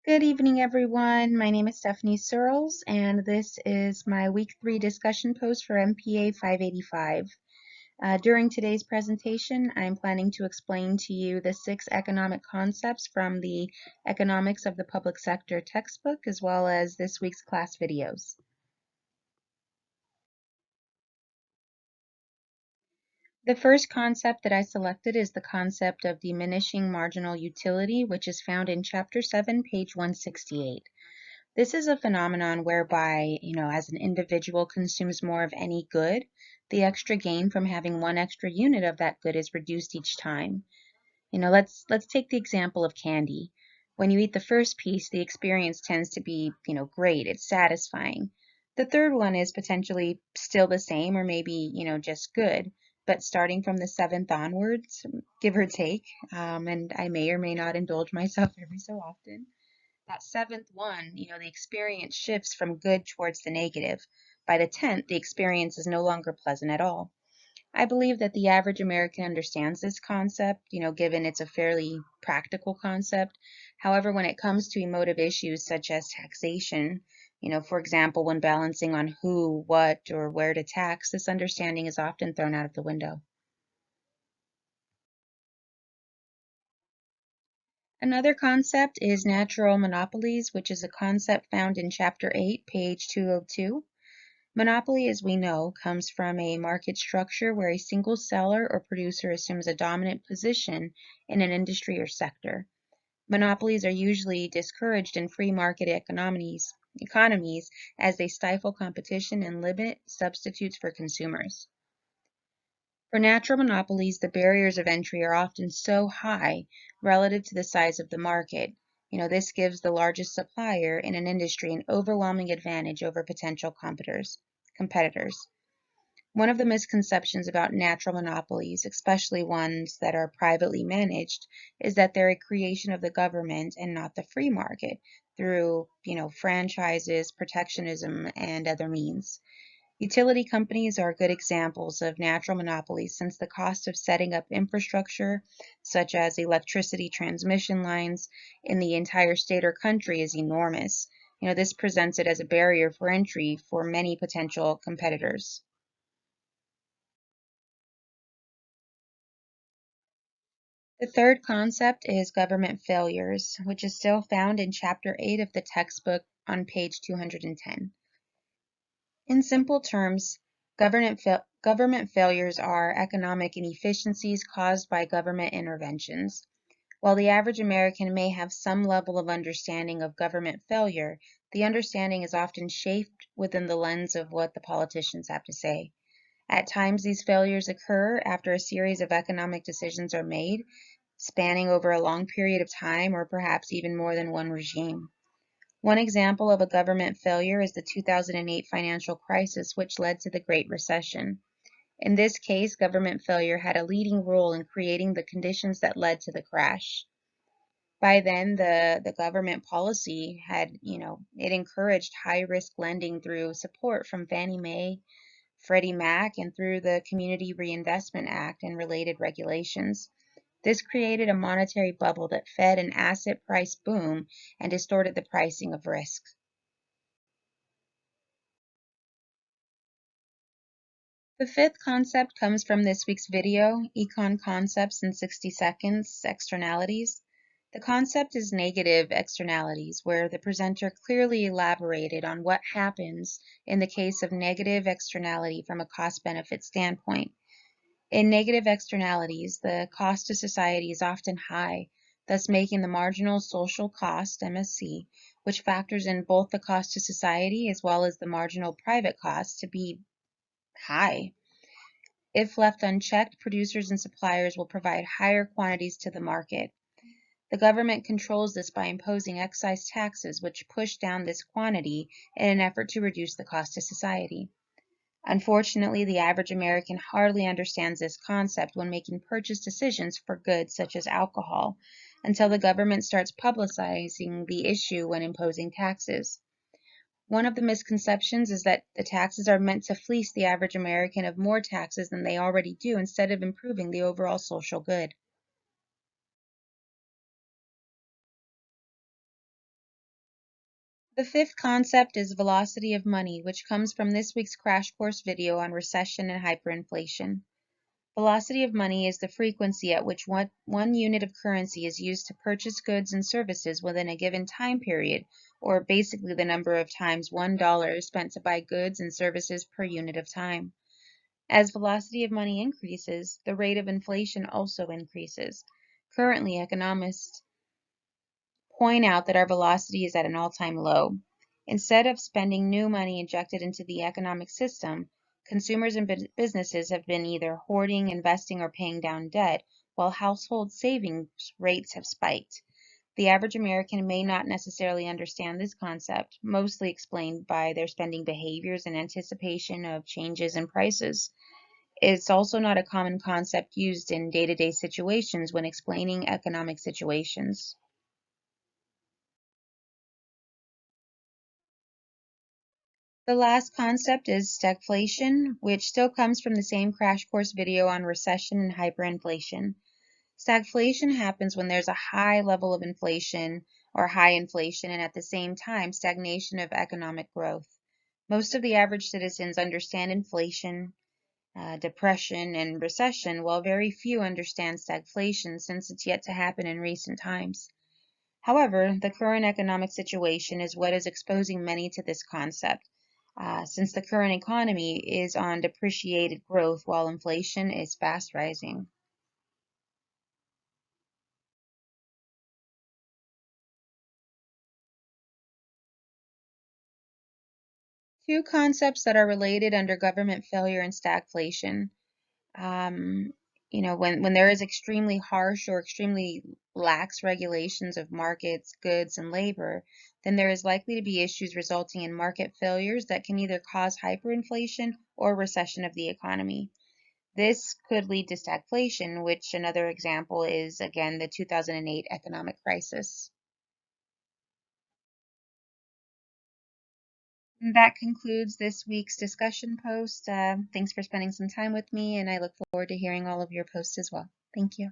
Good evening, everyone. My name is Stephanie Searles, and this is my Week 3 discussion post for MPA 585. During today's presentation, I'm planning to explain to you the 6 economic concepts from the Economics of the Public Sector textbook, as well as this week's class videos. The first concept that I selected is the concept of diminishing marginal utility, which is found in Chapter 7, page 168. This is a phenomenon whereby, as an individual consumes more of any good, the extra gain from having one extra unit of that good is reduced each time. Let's take the example of candy. When you eat the first piece, the experience tends to be, great, it's satisfying. The third one is potentially still the same or maybe, just good. But starting from the seventh onwards, give or take, and I may or may not indulge myself every so often, that seventh one, the experience shifts from good towards the negative. By the 10th, the experience is no longer pleasant at all. I believe that the average American understands this concept, given it's a fairly practical concept. However, when it comes to emotive issues such as taxation, for example, when balancing on who, what, or where to tax, this understanding is often thrown out of the window. Another concept is natural monopolies, which is a concept found in Chapter 8, page 202. Monopoly, as we know, comes from a market structure where a single seller or producer assumes a dominant position in an industry or sector. Monopolies are usually discouraged in free market economies as they stifle competition and limit substitutes for consumers. For natural monopolies, the barriers of entry are often so high relative to the size of the market. This gives the largest supplier in an industry an overwhelming advantage over potential competitors. One of the misconceptions about natural monopolies, especially ones that are privately managed, is that they're a creation of the government and not the free market through, franchises, protectionism, and other means. Utility companies are good examples of natural monopolies since the cost of setting up infrastructure, such as electricity transmission lines, in the entire state or country is enormous. This presents it as a barrier for entry for many potential competitors. The third concept is government failures, which is still found in Chapter 8 of the textbook on page 210. In simple terms, government failures are economic inefficiencies caused by government interventions. While the average American may have some level of understanding of government failure, the understanding is often shaped within the lens of what the politicians have to say. At times, these failures occur after a series of economic decisions are made, spanning over a long period of time or perhaps even more than one regime. One example of a government failure is the 2008 financial crisis, which led to the Great Recession. In this case, government failure had a leading role in creating the conditions that led to the crash. By then, the government policy had, it encouraged high-risk lending through support from Fannie Mae, Freddie Mac, and through the Community Reinvestment Act and related regulations. This created a monetary bubble that fed an asset price boom and distorted the pricing of risk. The fifth concept comes from this week's video, Econ Concepts in 60 Seconds, Externalities. The concept is negative externalities, where the presenter clearly elaborated on what happens in the case of negative externality from a cost-benefit standpoint. In negative externalities, the cost to society is often high, thus making the marginal social cost, MSC, which factors in both the cost to society as well as the marginal private cost, to be high. If left unchecked, producers and suppliers will provide higher quantities to the market. The government controls this by imposing excise taxes, which push down this quantity in an effort to reduce the cost to society. Unfortunately, the average American hardly understands this concept when making purchase decisions for goods such as alcohol, until the government starts publicizing the issue when imposing taxes. One of the misconceptions is that the taxes are meant to fleece the average American of more taxes than they already do instead of improving the overall social good. The fifth concept is velocity of money, which comes from this week's crash course video on recession and hyperinflation. Velocity of money is the frequency at which one unit of currency is used to purchase goods and services within a given time period, or basically the number of times $1 is spent to buy goods and services per unit of time. As velocity of money increases, the rate of inflation also increases. Currently, economists point out that our velocity is at an all-time low. Instead of spending new money injected into the economic system, consumers and businesses have been either hoarding, investing, or paying down debt, while household savings rates have spiked. The average American may not necessarily understand this concept, mostly explained by their spending behaviors in anticipation of changes in prices. It's also not a common concept used in day-to-day situations when explaining economic situations. The last concept is stagflation, which still comes from the same crash course video on recession and hyperinflation. Stagflation happens when there's a high level of inflation or high inflation and at the same time stagnation of economic growth. Most of the average citizens understand inflation, depression, and recession, while very few understand stagflation since it's yet to happen in recent times. However, the current economic situation is what is exposing many to this concept, since the current economy is on depreciated growth while inflation is fast rising. Two concepts that are related under government failure and stagflation. Um, when there is extremely harsh or extremely lax regulations of markets, goods, and labor, then there is likely to be issues resulting in market failures that can either cause hyperinflation or recession of the economy. This could lead to stagflation, which another example is, again, the 2008 economic crisis. And that concludes this week's discussion post. Thanks for spending some time with me, and I look forward to hearing all of your posts as well. Thank you.